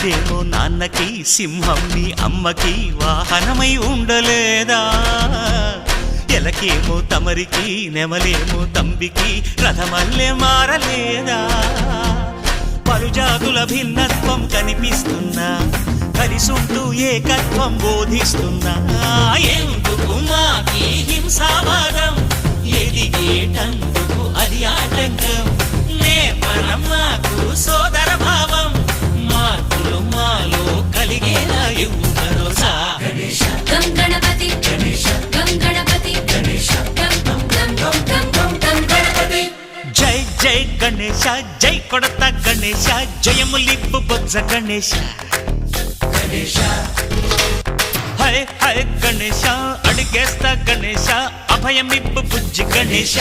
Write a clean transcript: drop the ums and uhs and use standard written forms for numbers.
నీకేమో నాన్నకి సింహం నీ అమ్మకి వాహనమై ఉండలేదా? ఎలకేమో తమరికి నెమలేమో తంబికి రథమల్లే మారలేదా? పలుజాతుల భిన్నత్వం కనిపిస్తున్నా కలిసుంటూ ఏకత్వం బోధిస్తున్నా ఎందుకు మాకి హింసావాదం ఎదిగేటందుకు అది ఆటంకం నేపరం మాకు సోదర భావం మార్పులు మాలో కలిగేలా ఇవ్వు భరోసా గం గణపతి గణేశ గం గణపతి గణేశ గం గం గం గం గం గం గణపతి జై జై గణేశ జై కొడత గణేశ జయములిప్పు బొజ్జ గణేశ గణేశ హై హై గణేశ అడిగేస్తా గణేశ అభయమిప్పు బుజ్జి గణేశ